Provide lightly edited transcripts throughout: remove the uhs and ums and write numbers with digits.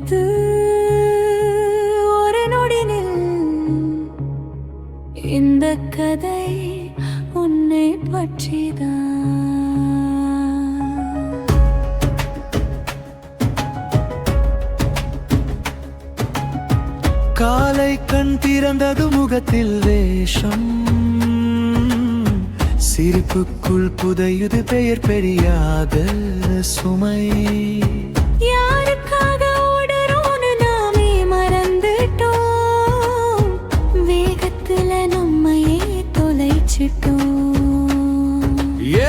நிறுத்து ஒரு நொடினில் இந்த கதை உன்னை பற்றிதான். காலை கண் திறந்தது முகத்தில் வேஷம், சிரிப்புக்குள் புதையுது பெயர் பெரியாத சுமை. யாருக்காக ஓடுறோன்னு நாமே மறந்துட்டோம், வேகத்துல நம்மையே தொலைச்சிட்டோம்.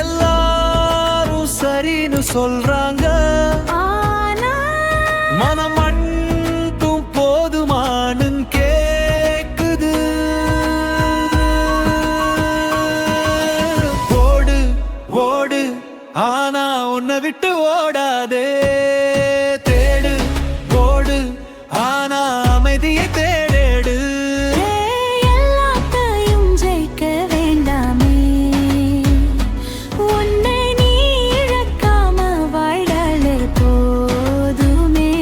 எல்லாரும் சரின்னு சொல்றாங்க, ஆனா மனம் மட்டும் போதுமானு கேக்குது. ஓடு ஓடு ஆனா உன்னை விட்டு ஓடாதே, தேடு ஓடு ஆனா அமைதியை தேடேடு. எல்லாத்தையும் ஜெயிக்க வேண்டாமே, உன்னை நீ இழக்காம வாழ்ந்தாலே போதுமே.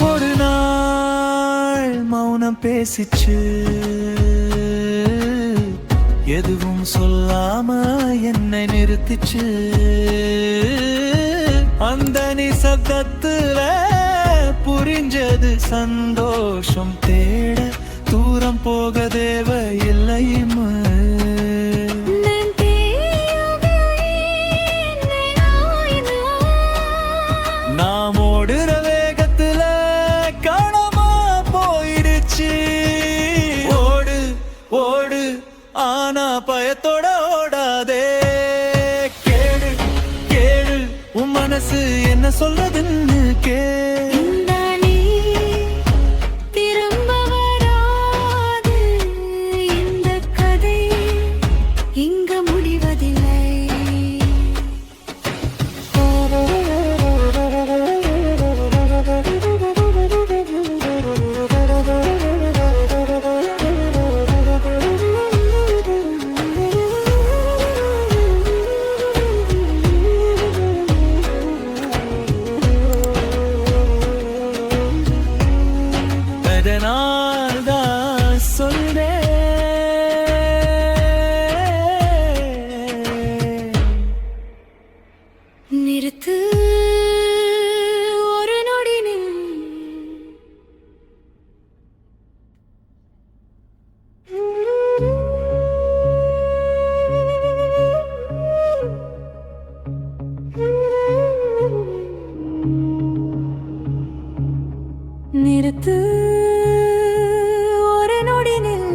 ஒரு நாள் மௌனம் பேசிச்சு, எதுவும் சொல்லாம என்னை நிறுத்திச்சு. அந்த நிசப்தத்துல புரிஞ்சது சந்தோஷம் தேட தூரம் போக தேவையில்லையுமா. நாம் ஓடுற வேகத்துல காணாம போயிடுச்சு. ஓடு ஓடு ஆனா பயத்தோட ஓடாதே, கேடு கேடு உன் மனசு என்ன சொல்றதுன்னு கேளு. இந்த நீ திரும்ப வராது, இந்த கதை இங்க முடிவதில்லை. அதனால் தான் சொல்றேன், நிறுத்து ஒரு நொடினில் நிறுத்து ஒரு நொடினில்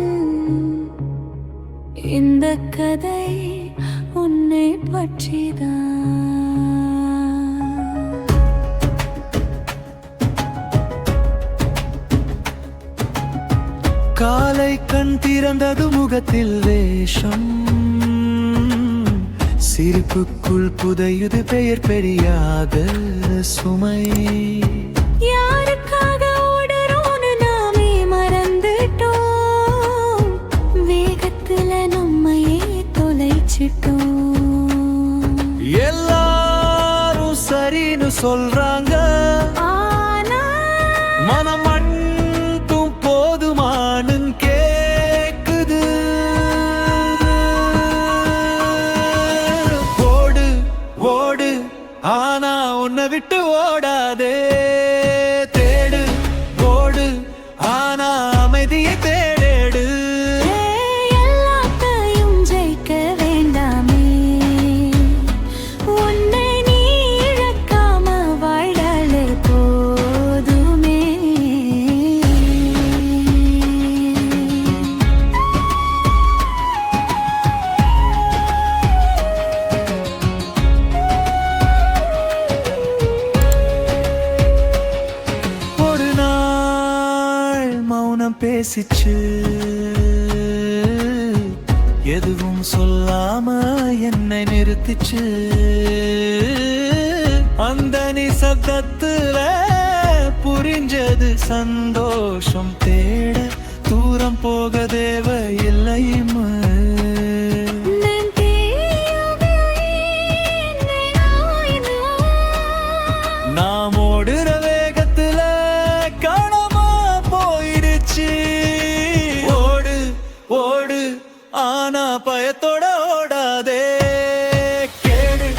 இந்த கதை உன்னை பற்றிதான். காலை கண் திறந்தது முகத்தில் வேஷம், சிரிப்புக்குள் புதையுது பெயர் பெரியாத சுமை. யாருக்காக ஓடுறோன்னு நாமே மறந்துட்டோம், வேகத்துல நம்மையே தொலைச்சிட்டோம். எல்லாரும் சரின்னு சொல்றாங்க, ஆனா மனம் மட்டும் போதுமானு கேக்குது. ஓடு ஓடு ஆனா உன்னை விட்டு ஓடாதே, தேடு ஓடு ஆனா அமைதியை தேடேடு. எல்லாத்தையும் ஜெயிக்க வேண்டாமே, உன்னை நீ இழக்காம வாழ்ந்தாலே போதுமே. ஒரு நாள் மௌனம் பேசிச்சு, எதுவும் சொல்லாம என்னை நிறுத்திச்சு. அந்த நிசப்தத்துல புரிஞ்சது சந்தோஷம் தேட தூரம் போக தேவையில்லையுமா. நாம் ஓடுற வேகத்துல காணாம போயிடுச்சு. ஓடு ஓடு ஆனா பயத்தோட ஓடாதே. கேடு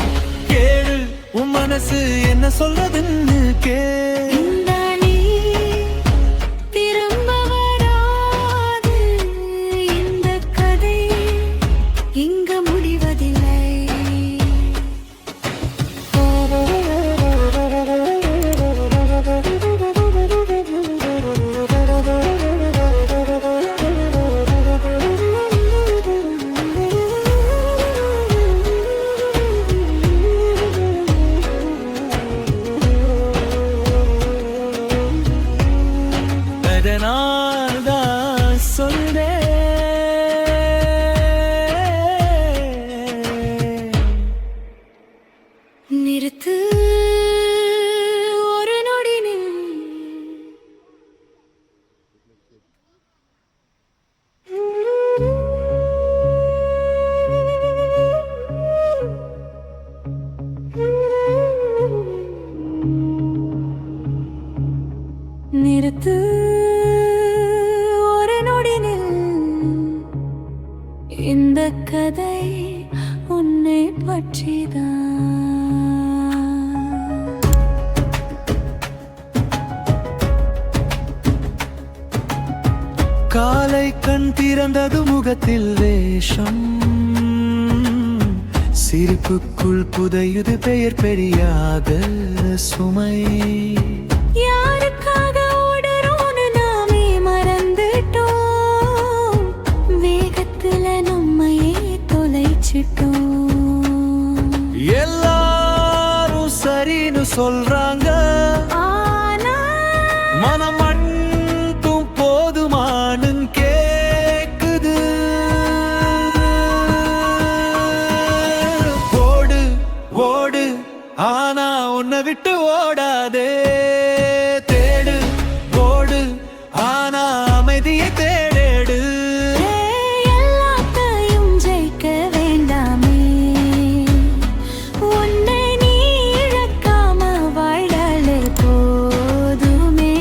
கேடு உன் மனசு என்ன சொல்றதுன்னு திரும்ப வராது. இந்த கதை இங்க முடிவதில்லை. அதனால்தான் சொல்றேன், நிறுத்து ஒரு நொடி நில். நிறுத்து ஒரு நொடி நில். இந்த கதை உன்னை பற்றிதான். காலை கண் திறந்தது முகத்தில் வேஷம். சிரிப்புக்குள் புதையுது பெயர் பெரியாத சுமை. யாருக்காக ஓடுறோன்னு நாமே மறந்துட்டோம். வேகத்துல நம்மையே தொலைச்சிட்டோம். எல்லாரும் சரின்னு சொல்றாங்க, ஆனா மனம் மட்டும் போதுமானு கேக்குது. ஓடு ஓடு ஆனா உன்னை விட்டு ஓடாதே. தேடு ஓடு ஆனா அமைதியை தேடேடு. எல்லாத்தையும் ஜெயிக்க வேண்டாமே. உன்னை நீ இழக்காம வாழ்ந்தாலே போதுமே.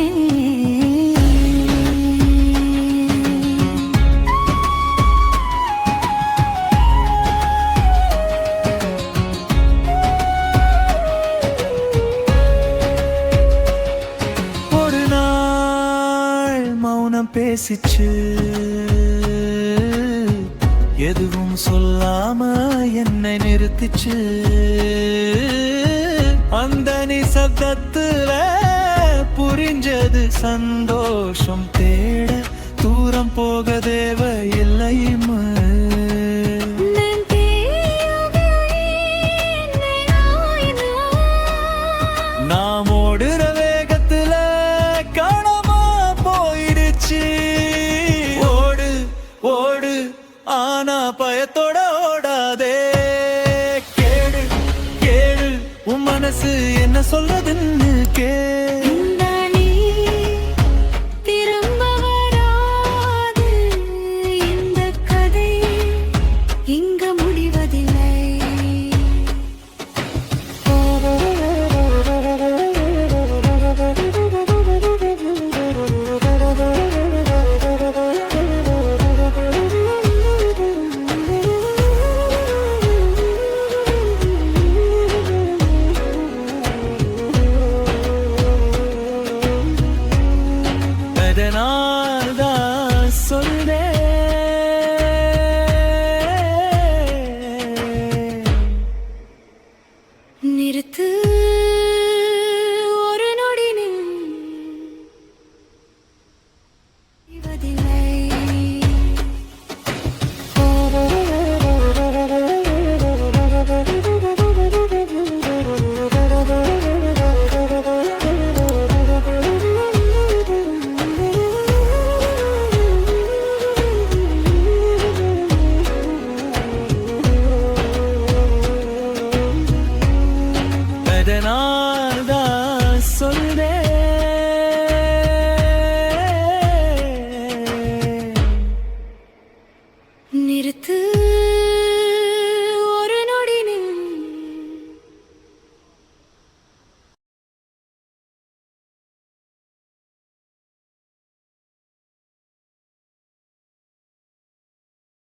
ஒரு நாள் மௌனம் பேசிச்சு, எதுவும் சொல்லாம என்னை நிறுத்திச்சு. அந்த நிசப்தத்துல புரிஞ்சது சந்தோஷம் தேட தூரம் போக தேவையில்லையுமா. நாம் ஓடுற வேகத்துல காணாம போயிடுச்சு. ஓடு ஓடு ஆனா பயத்தோட ஓடாதே. கேடு கேடு உன் மனசு என்ன சொல்றதுன்னு திரும்ப வராது. இந்த கதை இங்க முடிவதில்லை. அதனால்தான் சொல்றேன், நிறுத்து